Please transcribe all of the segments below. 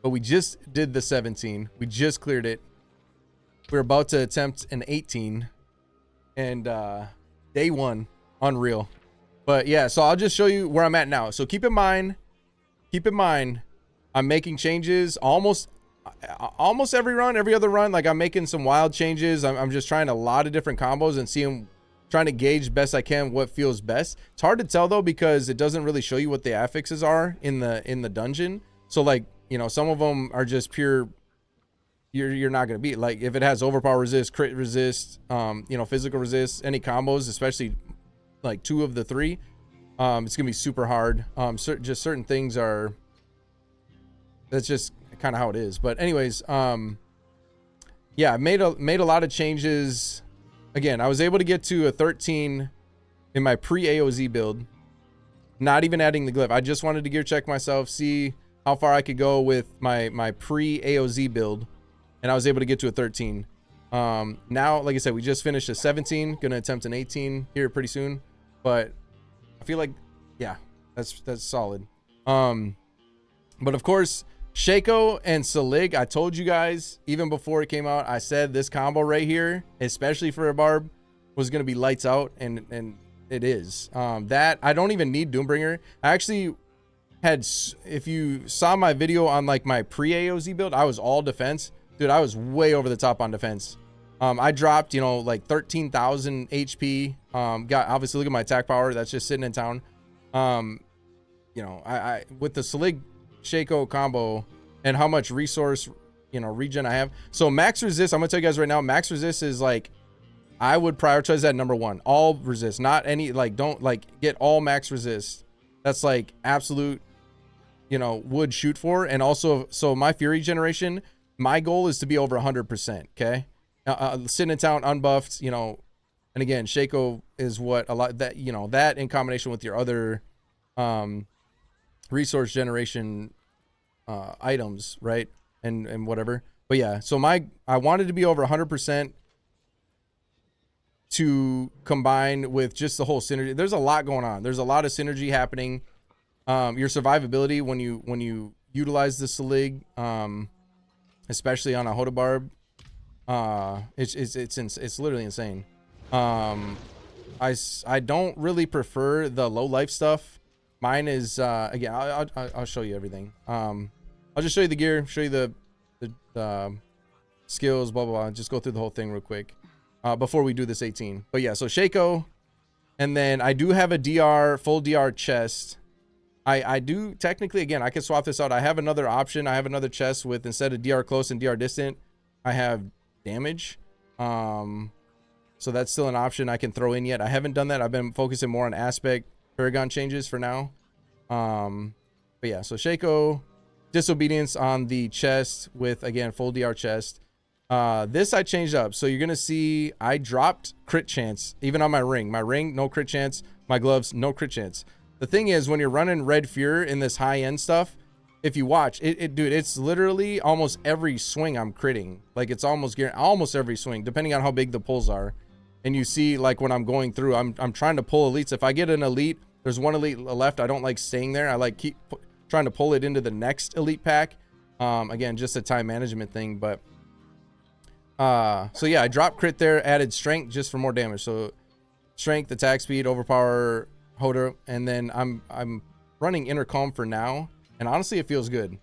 but we just did the 17. We just cleared it. We're about to attempt an 18, and day one, unreal. But yeah, so I'll just show you where I'm at now. So keep in mind, I'm making changes almost every run, every other run. Like, I'm making some wild changes. I'm just trying a lot of different combos and trying to gauge best I can what feels best. It's hard to tell though, because it doesn't really show you what the affixes are in the dungeon. So like, you know, some of them are just pure, you're not gonna beat. Like, if it has overpower resist, crit resist, you know, physical resist, any combos, especially like 2 of the 3, it's gonna be super hard. Just certain things are, that's just kind of how it is. But anyways, yeah, I made a lot of changes. Again, I was able to get to a 13 in my pre-AoZ build, not even adding the glyph. I just wanted to gear check myself, see how far I could go with my pre-AoZ build, and I was able to get to a 13. Now, like I said, we just finished a 17, gonna attempt an 18 here pretty soon, but I feel like, yeah, that's solid. But of course, Shaco and Selig, I told you guys even before it came out, I said this combo right here, especially for a barb, was going to be lights out, and it is. That I don't even need Doombringer. I actually had, if you saw my video on like my pre-AoZ build, I was all defense. Dude, I was way over the top on defense. I dropped, you know, like 13,000 HP. Got, obviously, look at my attack power. That's just sitting in town. You know, I with the Selig Shaco combo and how much resource, you know, regen I have. So max resist, I'm gonna tell you guys right now, max resist is like, I would prioritize that number 1. All resist, not any, like, don't like get all max resist. That's like absolute, you know, would shoot for. And also, so my Fury generation, my goal is to be over 100%. Okay, sitting in town unbuffed, you know. And again, Shaco is what a lot, that, you know, that in combination with your other resource generation items, right, and whatever. But yeah, so I wanted to be over 100% to combine with just the whole synergy. There's a lot going on. There's a lot of synergy happening. Your survivability when you utilize the Selig, especially on a HOTA barb, it's literally insane. I don't really prefer the low life stuff. Mine is again, I'll show you everything. I'll just show you the gear, show you the skills, blah blah blah. Just go through the whole thing real quick before we do this 18. But yeah, so Shaco, and then I do have a DR, full DR chest. I do technically, again, I can swap this out. I have another option. I have another chest with, instead of DR close and DR distant, I have damage. So that's still an option I can throw in yet. I haven't done that. I've been focusing more on aspect Paragon changes for now. But yeah, so Shaco, disobedience on the chest with, again, full DR chest. This I changed up. So you're gonna see I dropped crit chance even on my ring. My ring, no crit chance. My gloves, no crit chance. The thing is, when you're running Red Fury in this high end stuff, if you watch it, dude, it's literally almost every swing I'm critting. Like, it's almost every swing, depending on how big the pulls are. And you see, like, when I'm going through, I'm trying to pull elites. If I get an elite, there's one elite left, I don't like staying there. I like keep trying to pull it into the next elite pack. Again, just a time management thing. But so yeah, I dropped crit there, added strength just for more damage. So strength, attack speed, overpower, HOTA, and then I'm running intercom for now, and honestly it feels good.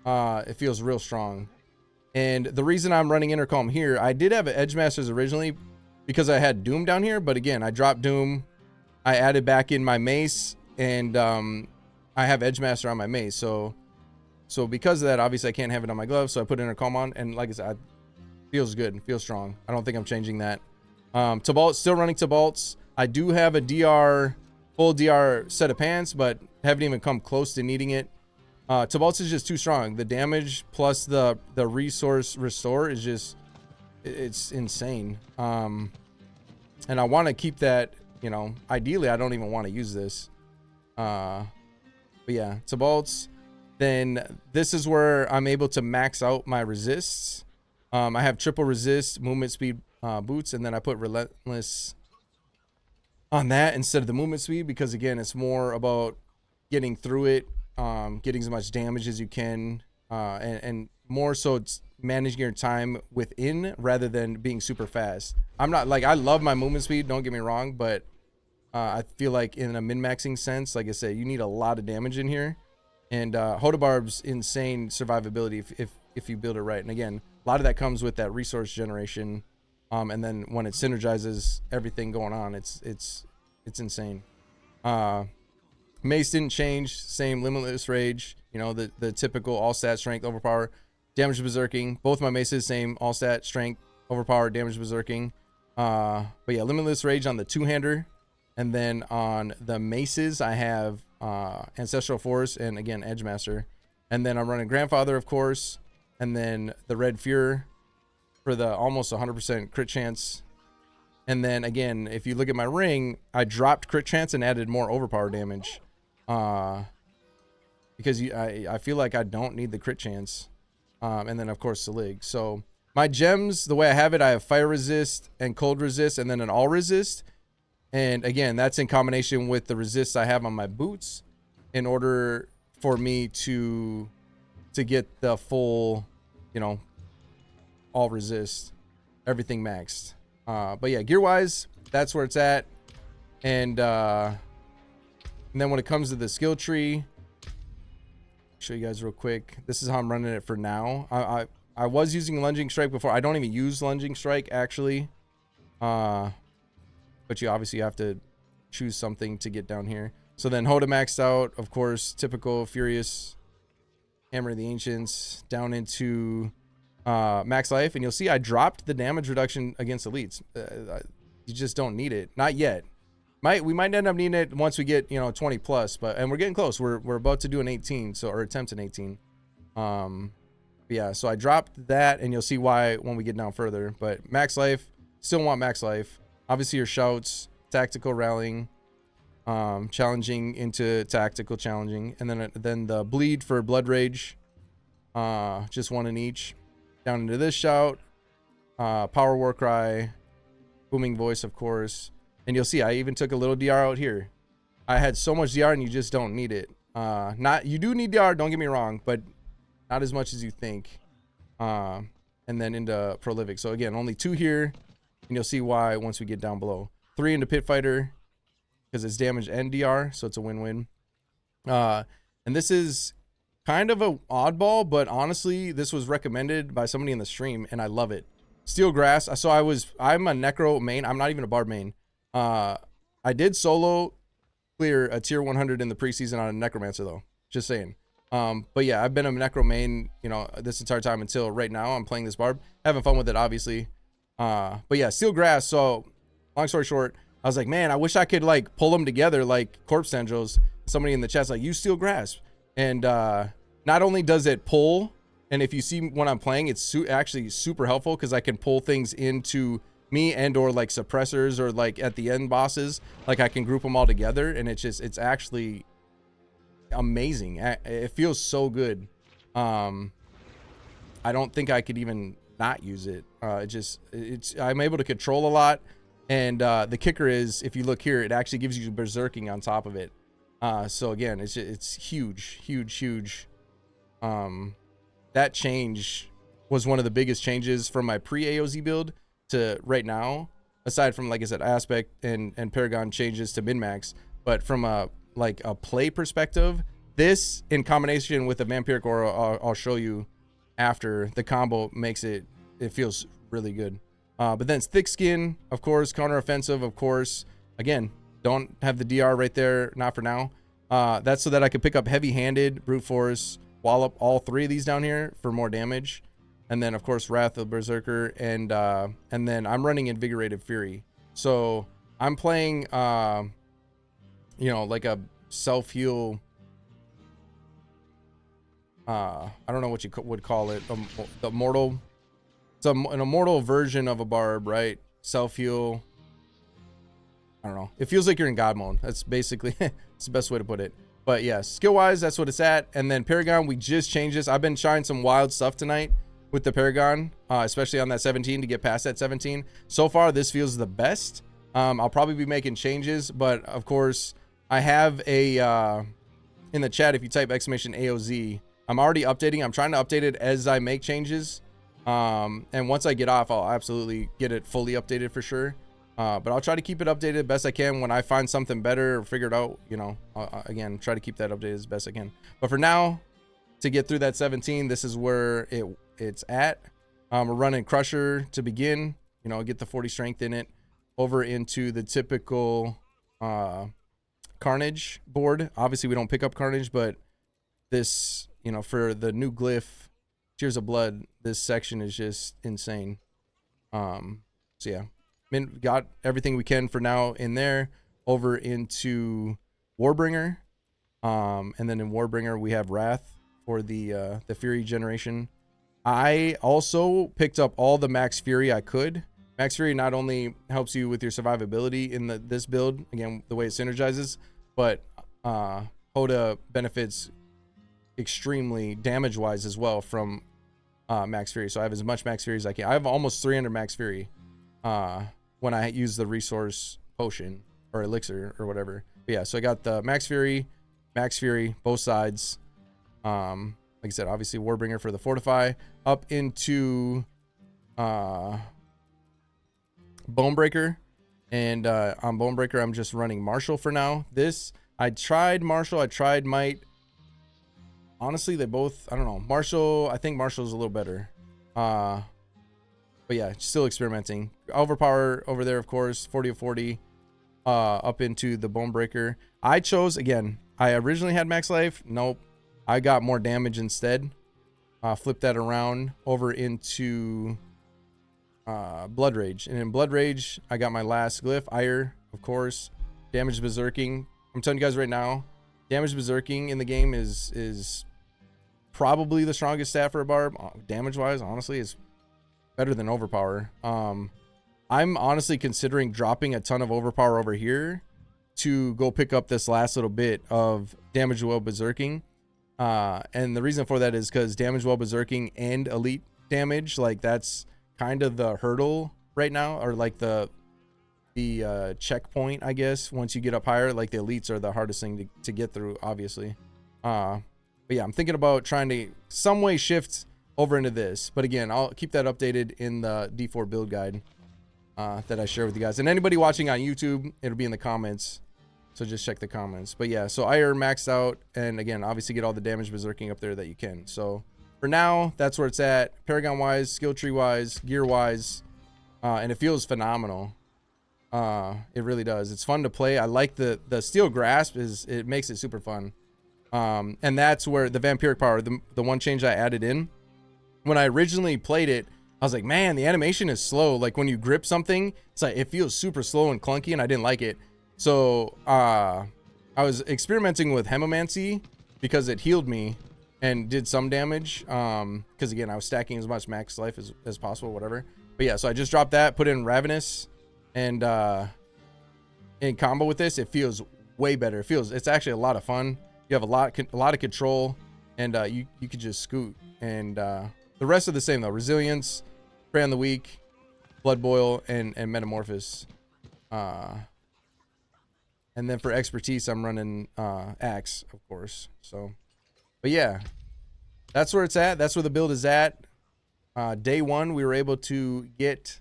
It feels real strong. And the reason I'm running intercom here, I did have an Edge Masters originally because I had Doom down here, but again, I dropped Doom, I added back in my mace, and I have Edge Master on my mace. So because of that, obviously I can't have it on my gloves, so I put intercom on, and like I said, feels good, feels strong. I don't think I'm changing that. Tybalt, still running Tybalt's. I do have a DR, full DR set of pants, but haven't even come close to needing it. Tybalt's is just too strong. The damage plus the resource restore is just, it's insane. And I want to keep that, you know, ideally I don't even want to use this. But yeah, Tybalt's. Then this is where I'm able to max out my resists. I have triple resist, movement speed, boots, and then I put relentless on that instead of the movement speed, because again, it's more about getting through it, getting as much damage as you can, and more so it's managing your time within rather than being super fast. I'm not like, I love my movement speed, don't get me wrong, but I feel like in a min-maxing sense, like I said, you need a lot of damage in here. And HOTA Barb's insane survivability if you build it right. And again, a lot of that comes with that resource generation. And then when it synergizes everything going on, it's insane. Mace didn't change, same limitless rage, you know, the typical all stat strength overpower, damage berserking. Both my maces same all stat strength overpower, damage berserking. But yeah, limitless rage on the two-hander, and then on the maces I have ancestral force and again edge master, and then I'm running grandfather of course, and then the red Fuhrer for the almost 100% crit chance. And then again, if you look at my ring, I dropped crit chance and added more overpower damage. Because I feel like I don't need the crit chance. And then of course Salig. So my gems, the way I have it, I have fire resist and cold resist and then an all resist. And again, that's in combination with the resists I have on my boots in order for me to get the full, you know, all resist, everything maxed. But yeah, gear wise, that's where it's at. And then when it comes to the skill tree, show you guys real quick. This is how I'm running it for now. I was using lunging strike before. I don't even use lunging strike actually. But you obviously have to choose something to get down here. So then HOTA maxed out, of course, typical Furious, Hammer of the Ancients, down into max life. And you'll see I dropped the damage reduction against elites. You just don't need it. Not yet. We might end up needing it once we get, you know, 20 plus, and we're getting close. We're about to do an 18, so, or attempt an 18. Yeah, so I dropped that, and you'll see why when we get down further. But max life, still want max life. Obviously your shouts, tactical rallying, challenging into tactical challenging, and then the bleed for blood rage, just one in each. Down into this shout, power war cry, booming voice of course. And you'll see I even took a little DR out here. I had so much DR and you just don't need it. You do need DR, don't get me wrong, but not as much as you think. And then into prolific. So again, only 2 here, and you'll see why once we get down below. 3 into pit fighter because it's damage and DR, so it's a win-win. And this is kind of a oddball, but honestly, this was recommended by somebody in the stream, and I love it. Steel grass. So I'm a necro main. I'm not even a barb main. I did solo clear a tier 100 in the preseason on a necromancer though, just saying. But yeah, I've been a necro main, you know, this entire time until right now. I'm playing this barb, having fun with it obviously. But yeah, steel grass. So long story short, I was like, man, I wish I could like pull them together like corpse tendrils. Somebody in the chat's like, use steel grass. And not only does it pull, and if you see when I'm playing, it's actually super helpful because I can pull things into me and or like suppressors or like at the end bosses, like I can group them all together, and it's actually amazing. It feels so good. I don't think I could even not use it. I'm able to control a lot, and the kicker is if you look here, it actually gives you berserking on top of it. So again, it's huge. That change was one of the biggest changes from my pre-AoZ build to right now, aside from, like I said, aspect and Paragon changes to min-max. But from a play perspective, this in combination with the vampiric aura, I'll show you after, the combo makes it feels really good. But then it's thick skin, of course, counter offensive, of course. Again, don't have the DR right there, not for now. That's so that I could pick up heavy-handed, brute force, wallop all 3 of these down here for more damage. And then of course Wrath of Berserker, and then I'm running Invigorated Fury. So I'm playing you know, like a self-heal, I don't know what you would call it, the mortal, it's an immortal version of a barb, right? Self-heal, I don't know, it feels like you're in god mode. That's basically it's the best way to put it. But yeah, skill wise, that's what it's at. And then Paragon, we just changed this. I've been trying some wild stuff tonight with the Paragon, especially on that 17 to get past that 17. So far, this feels the best. I'll probably be making changes, but of course, I have a in the chat, if you type exclamation AoZ, I'm already updating. I'm trying to update it as I make changes. And once I get off, I'll absolutely get it fully updated for sure. But I'll try to keep it updated best I can. When I find something better or figure it out, you know, again, try to keep that updated as best I can. But for now, to get through that 17, this is where it's at. We're running Crusher to begin, you know, get the 40 strength in it, over into the typical Carnage board. Obviously we don't pick up Carnage, but this, you know, for the new glyph Tears of Blood, this section is just insane. So yeah, got everything we can for now in there. Over into Warbringer, and then in Warbringer we have Wrath for the Fury generation. I also picked up all the Max Fury I could. Max Fury not only helps you with your survivability in this build, again, the way it synergizes, but HOTA benefits extremely damage-wise as well from Max Fury. So I have as much Max Fury as I can. I have almost 300 Max Fury when I use the resource potion or elixir or whatever. But yeah, so I got the Max Fury, both sides. Like I said, obviously Warbringer for the Fortify. Up into Bonebreaker, and on Bonebreaker I'm just running Martial for now. This, I tried Martial, I tried Might. Honestly, they both, I don't know. Martial, I think Martial's a little better. But yeah, still experimenting. Overpower over there, of course, 40 of 40. Up into the Bonebreaker. I chose, again, I originally had max life. Nope. I got more damage instead. Flip that around over into Blood Rage. And in Blood Rage, I got my last glyph, Ire, of course. Damage Berserking. I'm telling you guys right now, Damage Berserking in the game is probably the strongest stat for a barb. Damage wise, honestly, is better than Overpower. I'm honestly considering dropping a ton of Overpower over here to go pick up this last little bit of Damage Well Berserking. And the reason for that is because Damage Well Berserking and Elite damage, like, that's kind of the hurdle right now, or like the checkpoint, I guess. Once you get up higher, like, the elites are the hardest thing to get through, obviously. But yeah, I'm thinking about trying to some way shift over into this. But again, I'll keep that updated in the D4 build guide that I share with you guys. And anybody watching on YouTube, it'll be in the comments. So just check the comments. But yeah, so Ire maxed out. And again, obviously get all the damage berserking up there that you can. So for now, that's where it's at. Paragon wise, skill tree wise, gear wise. And it feels phenomenal. It really does. It's fun to play. I like the Steel Grasp, it makes it super fun. And that's where the Vampiric Power, the one change I added in. When I originally played it, I was like, man, the animation is slow. Like, when you grip something, it's like, it feels super slow and clunky, and I didn't like it. So I was experimenting with Hemomancy because it healed me and did some damage. Because again, I was stacking as much max life as possible, whatever. But yeah, so I just dropped that, put in Ravenous, and in combo with this, it feels way better. It's actually a lot of fun. You have a lot of control, and you could just scoot. And the rest are the same though: Resilience, Prey on the Weak, Blood Boil, and Metamorphosis. And then for expertise, I'm running Axe, of course. So, but yeah, that's where it's at. That's where the build is at. Day one, we were able to get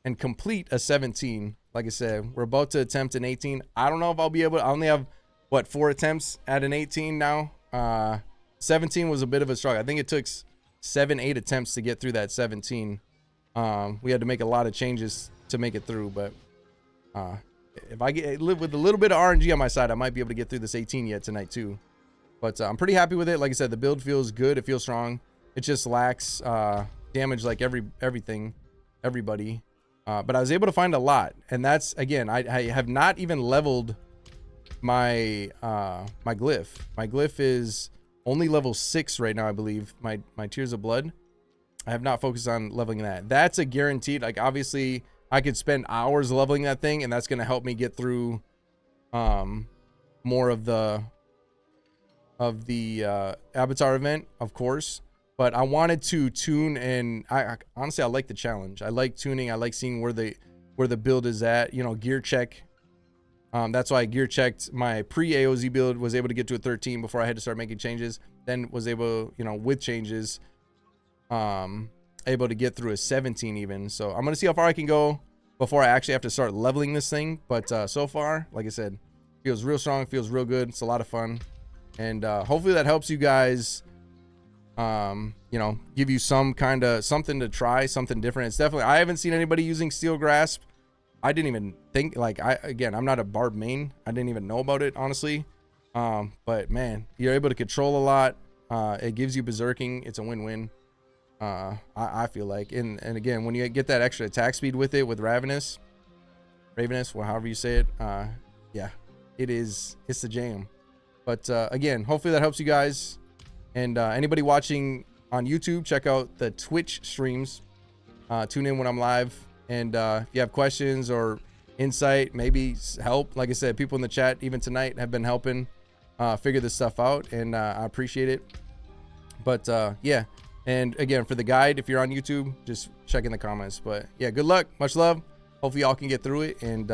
and complete a 17. Like I said, we're about to attempt an 18. I don't know if I'll be able to. I only have, what, 4 attempts at an 18 now. 17 was a bit of a struggle. I think it took 7-8 attempts to get through that 17. We had to make a lot of changes to make it through, but if I live with a little bit of RNG on my side, I might be able to get through this 18 yet tonight too. But I'm pretty happy with it. Like I said, the build feels good. It feels strong. It just lacks damage like everybody. But I was able to find a lot, and that's, again, I have not even leveled my my glyph. My glyph is only level 6 right now, I believe. My Tears of Blood. I have not focused on leveling that. That's a guaranteed. Like, obviously, I could spend hours leveling that thing, and that's going to help me get through more of the Avatar event, of course. But I wanted to tune, and I honestly, I like the challenge. I like tuning. I like seeing where the build is at. You know, gear check That's why I gear checked my pre-AoZ build, was able to get to a 13 before I had to start making changes. Then was able, you know, with changes, able to get through a 17 even. So I'm going to see how far I can go before I actually have to start leveling this thing. But so far, like I said, feels real strong, feels real good. It's a lot of fun. And hopefully that helps you guys, you know, give you some kind of something to try, something different. It's definitely, I haven't seen anybody using Steel Grasp. I didn't even think, like, again, I'm not a barb main. I didn't even know about it, honestly. But man, you're able to control a lot. It gives you berserking. It's a win-win. I feel like, and again, when you get that extra attack speed with it, with Ravenous, well, however you say it, yeah, it's the jam. But again, hopefully that helps you guys. And anybody watching on YouTube, check out the Twitch streams. Tune in when I'm live. And if you have questions or insight, maybe help, like I said, people in the chat even tonight have been helping figure this stuff out, and I appreciate it. But yeah, and again, for the guide, if you're on YouTube, just check in the comments. But yeah, good luck, much love. Hopefully y'all can get through it, and